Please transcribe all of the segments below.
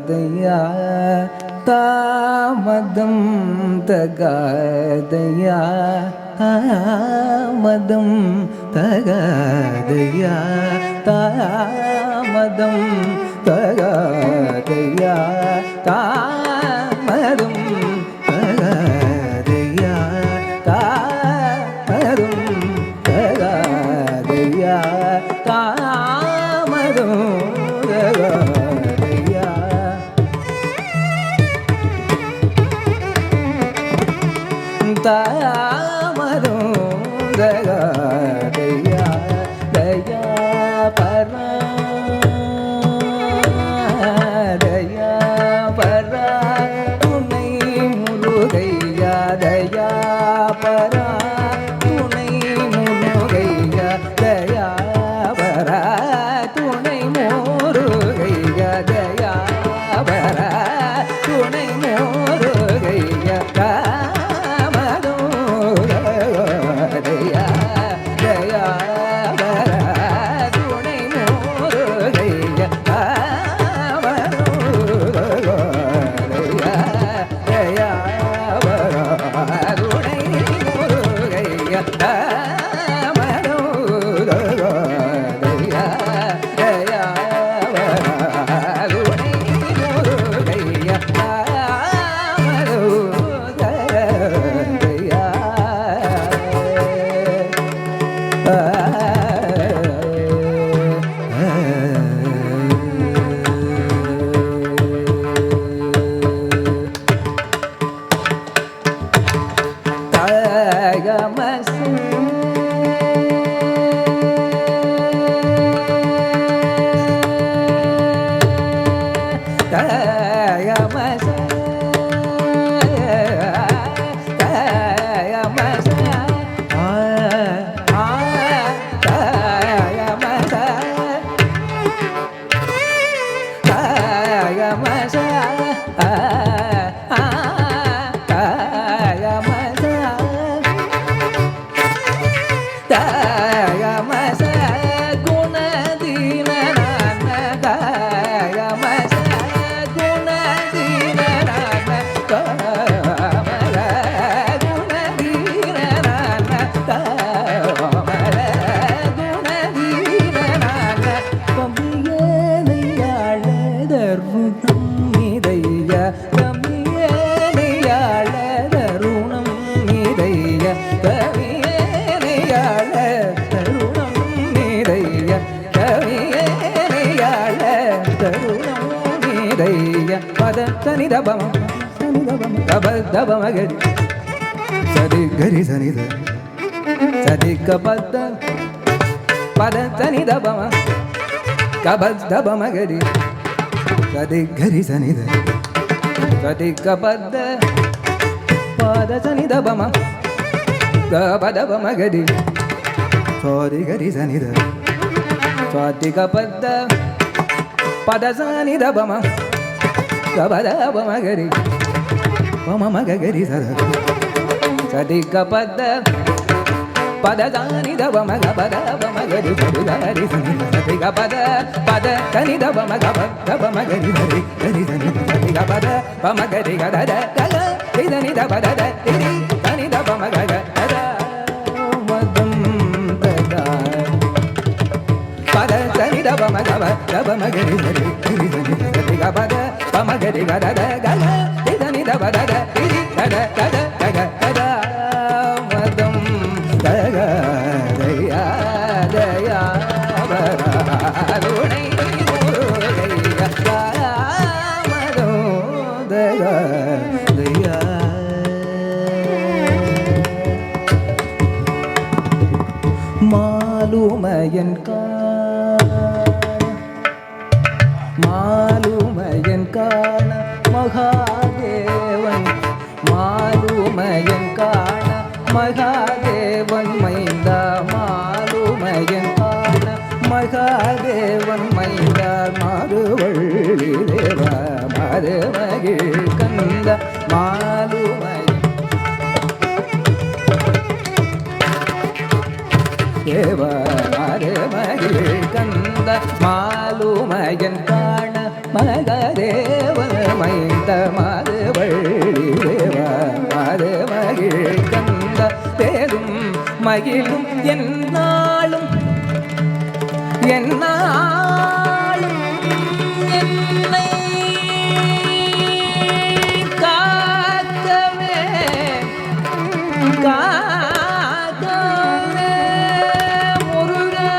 தகாதையா தாமதம் தகாதையா தாமதம் தகாதையா தாமதம் தகாதையா தாமதம் தகாதையா தாமதம் தகாதையா தாமதம் தகாதையா தாமதம் தகாதையா தயா பரா தயா பரா துணை முருகையா தயா பரா துணை முருகையா தயா பரா துணை முருகையா தயா பரா துணை முருகையா மகரி சரி கரி சனித சரி கபத்த பத சனித பம கபத்த மகரி சரி கரி சனித சரி கபத்த பத சனித பம கபத மகரி சாரி கரி சனித சாதி கபத்த பத சனித பம கபத மகரி பம மகரி சத சதி கபத பததானி தவ மக பத மகரி படுகாரி சதி கபத பத கனி தவ மக பத மகரி சதி கரி சனி சதி கபத பமகரி கதத கல இதனி தவ தத இரி கனி தவ மக கத மதம் தத பத சனி தவ மக பத மகரி சதி கரி சனி சதி கபத பமகரி கதத கல பதத இரி கத கத கத கத மதம் தகதையா தயா பராதுணை முருகையா மதம் தகதையா மாலுமயன் மாலுமயன் காண மகாதேவன் மாலுமயன் காண மகாதேவன் மைந்தா மாலுமயன் காண மகாதேவன் மைந்தா மாறுவள்ளி தேவா மருமகிழ் கந்த மாலுமயன் தேவா மருமகிழ் கந்த மாலுமயன் காண மகதேவ மைந்த மாதவள்ளி தேவா மாது மகிழ் கந்த பேரும் மகிழும் என்னாலும் என்னாலும் என்னை காக்கவே காக்கவே முருகா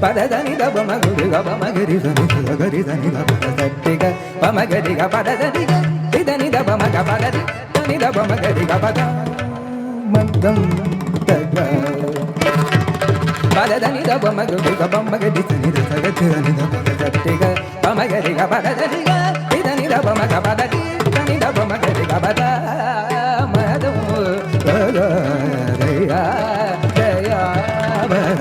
பததனி தப மகுரு கப மகரி சனி சகரி சனி தப தட்டிக பமகரி க பததனி க திதனி தப மக பததி தனி தப மகரி க பத மந்தம் தக பததனி தப மகுரு கப மகரி சனி சகரி சனி தப தட்டிக பமகரி க பததனி க திதனி தப மக பததி தனி தப மகரி க பத மதம் தகரையா தயா பரே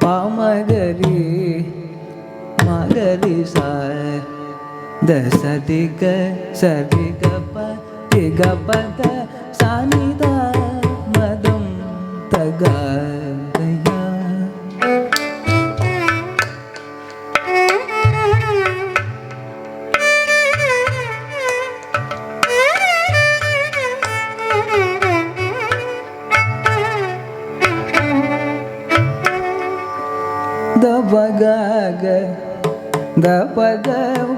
பாமகரி மகரி சாய் தசதிக சதிக பதிக பத சானித மதம் தகதயா பகக த பத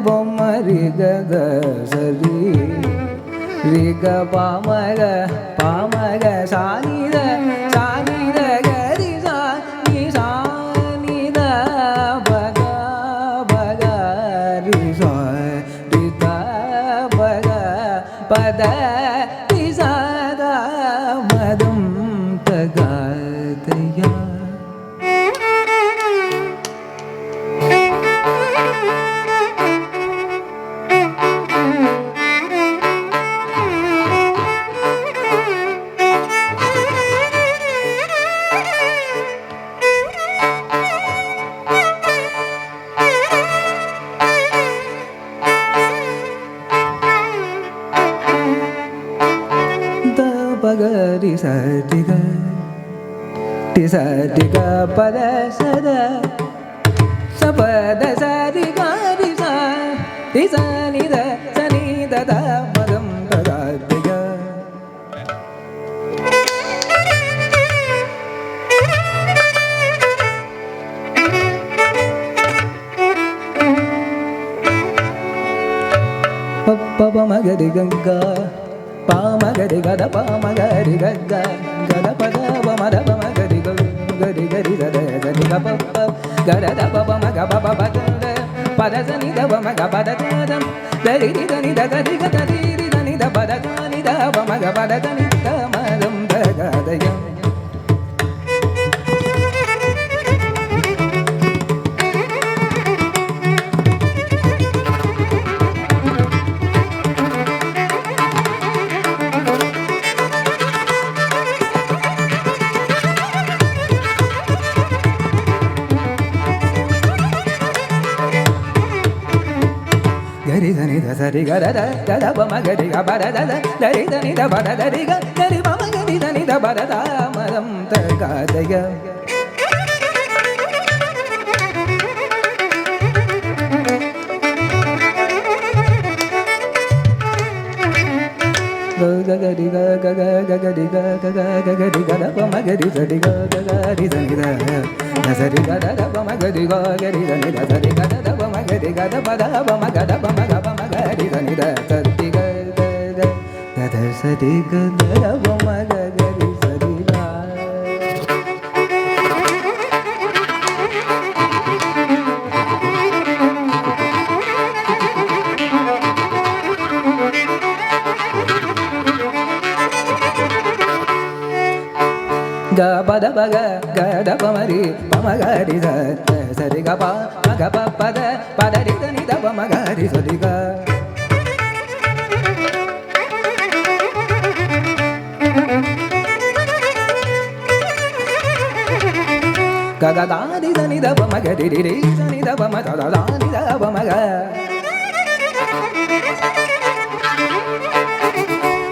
பொம்மரி கத சரி ரிக பாமக பாமக சானித சானித கரி சானி சானித பக பக ரி ரித பக பத ரி சத மதம் தகதயா பகரி சதிக டிசதிக பத சத சபத சரி கரி ச சனித சனித மதம் தகதிக பப்ப மகரி கங்கா பாமகரி கத பாமகரி கங்க கத பத பமத பமகரி கரி கரி சத சரி கப கத பப மக பப பத பத சனி த பமக பத தம் தரி தனி த தரி கரி தனி த பத தனி த பமக பத தனி த மதம் தகதயம் gari dani da sari ga da da ba ma gari ga ba da da dari dani da ba da dari ga dari ba ma gari dani da ba da da madam ta ga da ya ಗಗರಿ ಗ ಗಗ ಗಗರಿ ಗ ಗಗ ಗಗರಿ ಗದ ಪಮಗರಿ ಸರಿ ಗ ಗಗರಿ ಸನಿ the ಸರಿ ಗದ ಪಮಗರಿ ಗ ಗರಿ ಸನಿ the ಸರಿ ಗದ ಪಮಗರಿ ಗದ ಪದ ಪಮಗದ ಪಮಗ ಪಮಗರಿ ಸನಿ ದ ಸರಿ ಗ ಗ ಗದ ಸರಿ ಗದ ಪಮಗ ಗರಿ ಸರಿ ಗ ಗ ಪದ ಪಗ ಗದ ಪಮರಿ ಪಮಗರಿ ಸರಿ ಗ ಪ ಮಗ ಪ ಪದ ಪದರಿ ಧನಿ ದ ಪಮಗರಿ ಸರಿ ಗ ಗ ದಾನಿ ಧನಿ ದ ಪಮಗರಿ ರಿ ಧನಿ ದ ಪಮ ದ ದಾನಿ ದ ಪಮಗ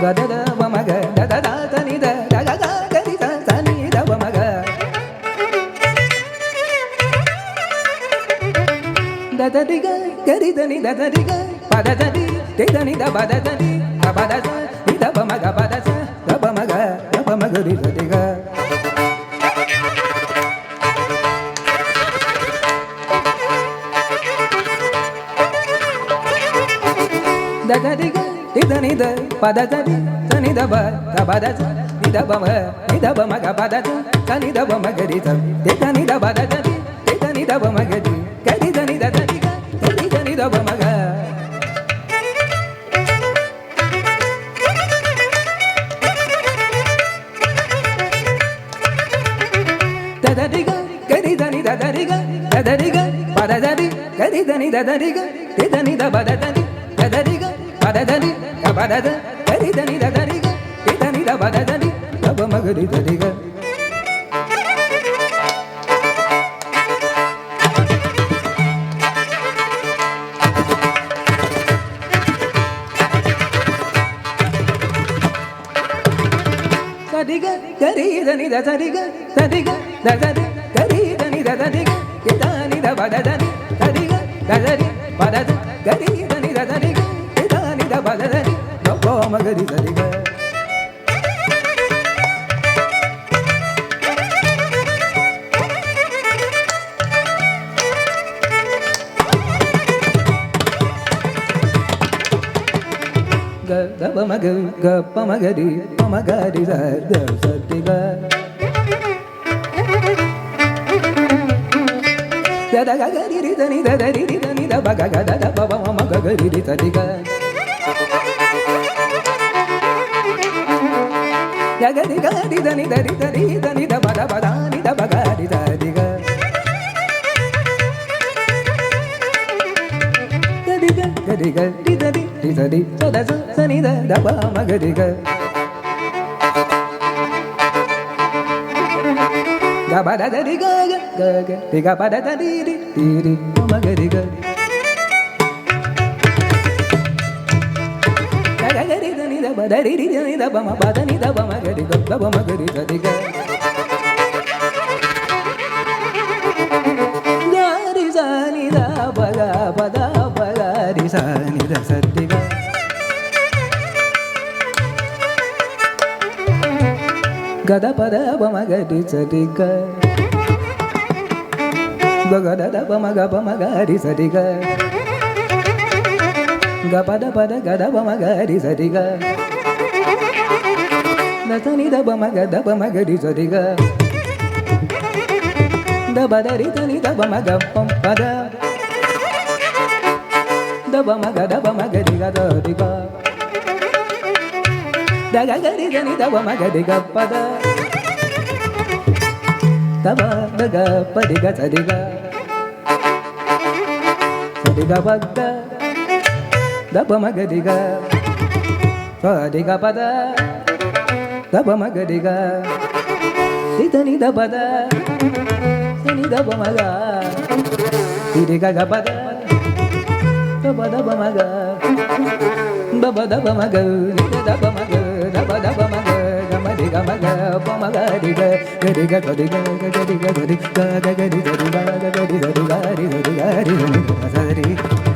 ಗದ ದ ಪಮಗ ದ ದ ಧನಿ ದ ಗ ಗ ಗರಿ ದ ಧನಿ ದ ಪಮಗ ದ ದ ದಿ ಗ ಗರಿ ಧನಿ ದ ದ ದಿ ಗ ಪದ ದ ದಿ ದಿ ಧನಿ ದ ಪದ ದ ದಿ ಗ ಪದ ಸ ದಿ ದ ಪಮಗ ಪದ ಸ ದ ಪಮಗ ದ ಪಮಗ ರಿ ದ ದಿ ಗ ದ ದ ದಿ ಗ ದಿ ಧನಿ ದ ಪದ ದ ದಿ ಧನಿ ದ ಪ ಗ ಪದ ಸ ದಿ ದ ಪಮ ದಿ ದ ಪಮಗ ಪದ ಸ ಧನಿ ದ ಪಮಗ ರಿ ದ ದಿ ಧನಿ ದ ಪದ ದ ದಿ ದಿ ಧನಿ ದ ಪಮಗ ದಿ ಗರಿ ಧನಿ ದ ಧನಿ ಗ ದಿ ಧನಿ ದ ಪಮಗ ದ ದ ದಿ ಗ ಗರಿ ಧನಿ ದ ಧನಿ ಗ ದ ದ ದಿ ಗ ಪದ ದ ದಿ ಗರಿ ಧನಿ ದ ಧನಿ ಗ ದಿ ಧನಿ ದ ಪದ ದ ದಿ ದ ದ ದಿ ಗ ಪದ ದ ದಿ ಗ ಪದ ದ ಗರಿ ಧನಿ ದ ಧನಿ ಗ ದಿ ಧನಿ ದ ಪದ ದ ದಿ ದ ಪಮಗ ರಿ ದ ದಿ ಗ ಸರಿ ಗ ಗರಿ ಧನಿ ದ ಸರಿ ಗ ಸರಿ ಗ ದ ಸರಿ ಗರಿ ಧನಿ ದ ಧನಿ ಗ ದಿ ಧನಿ ದ ಪದ ದ ದಿ ಸರಿ ಗ ದ ಸರಿ ಪದ ದ ಗರಿ ಧನಿ ದ ಧನಿ ಗ ದಿ ಧನಿ ದ ಪದ ದ ದಿ ದ ಪಮಗ ರಿ ಸರಿ ಗ ಗ ದ ಪಮಗ ಗ ಪಮಗ ರಿ ಪಮಗ ರಿ ದ ದ ಸರಿ ಗ ದ ದ ಗ ಗರಿ ರಿ ಧನಿ ದ ಧರಿ ರಿ ಧನಿ ದ ಪಗ ಗ ದ ದ ಪ ಪ ಮ ಗ ಗರಿ ರಿ ಸರಿ ಗ ಗ ಗರಿ ಗ ರಿ ಧನಿ ಧರಿ ಧರಿ ಧನಿ ದ ಪದ ಪದ ನಿ ದ ಪಗ ರಿ ಸರಿ ಗ ಗರಿ ಗ ಗರಿ ಗ ರಿ ಧರಿ ರಿ ಸರಿ ಸ ದ ಸ ಸ ನಿ ದ ದ ಪ ಮ ಗರಿ ಗ ಗ ಪದ ದ ರಿ ಗ ಗ ಗ ಗ ರಿ ಗ ಪದ ದ ರಿ ರಿ ರಿ ರಿ ಪ ಮ ಗರಿ ಗ ಗ ಗ ಗರಿ ದ ನಿ ದ ಪ ದ ರಿ ರಿ ದ ನಿ ದ ಪ ಮ ಪ ದ ನಿ ದ ಪ ಮ ಗರಿ ಗ ದ ಪ ಮ ಗರಿ ದ ರಿ ಗ ಗ ರಿ ಸ ನಿ ದ ಪ ಗ ಪ ದ ಪ ಗ ರಿ ಸ ನಿ ದ ಸ ರಿ ಗ ಗ ದ ಪ ದ ಪ ಮ ಗರಿ ಸ ರಿ ಗ ಗ ಗ ದ ದ ಪ ಮ ಗ ರಿ ಸ ರಿ ಗ ಗ ಪ ದ ಗ ದ ಪ ಮ ಗ ರಿ ಸ ರಿ ಗ ದ ಸ ನಿ ದ ಪ ಮ ಗ ರಿ ಸ ರಿ ಗ ದ ಪ ದ ರಿ ದ ನಿ ದ ಪ ಮ ಗ ಪ ಪ ದ ದ ಪ ಮ ಗ ರಿ ಗ ದ ರಿ ಗ ದ ಗ ಗ ರಿ ದ ನಿ ದ ಪ ಮ ಗ ರಿ ಗ ಪ ದ ದ ಪ ದ ಗ ಪ ರಿ ಗ ಸ ರಿ ಗ ಸ ರಿ ಗ ಪ ದ ದ ಪ ಮ ಗ ರಿ ಗ ಸ ರಿ ಗ ಪ ದ ದ ಪ ಮ ಗ ರಿ ಗ ರಿ ದ ನಿ ದ ಪ ದ ಸ ನಿ ದ ಪ ಮ ಗ ರಿ ರಿ ಗ ಗ ಪ ದ ದ ಪ ದ ಪ ಮ ಗ ದ ಪ ದ ಪ ಮ ಗ ನಿ ದ ಪ ಮ ಗ ದ ಪ ದ ಪ ಮ ಗ ಗ ಮ ರಿ ಗ ಮ ಗ ಪ ಮ ಗ ರಿ ಗ ಗ ರಿ ಗ ಗ ರಿ ಗ ಗ ಗ ರಿ ಗ ಗ ರಿ ಗ ಗ ಗ ರಿ ಗ ರಿ ಗ ಗ ಗ ರಿ ಗ ರಿ ಗ ರಿ ಗ ರಿ ಗ ರಿ ಗ ರಿ ಗ ರಿ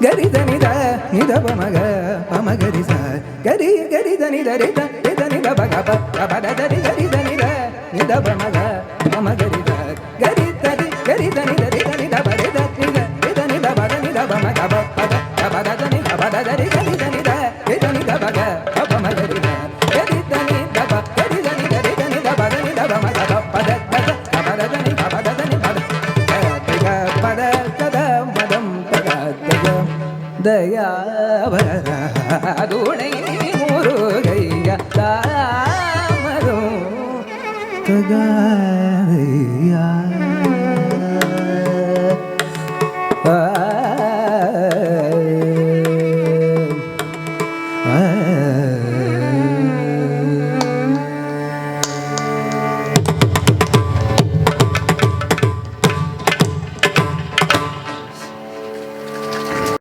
gari da ni da ni da ba ma ga pa ma gari sa gari gari da ni da re da ni da ba ga ba ba da da gari da ni da ba ma ga pa ma gari da gari da ni da re da ni da ba re da ni da ba da ni da ba ma ga ba ba da da ni da ba da da gari da ni da ba ga pa ma gari da gari da ni da ba gari da ni da ba da ni da ba ma ga ba da ba da ni ba da ni ba da ba da da madam ದಯಾವರ ದುಣೈ Murugaiah ತಾಮರು ತಗಾರಿ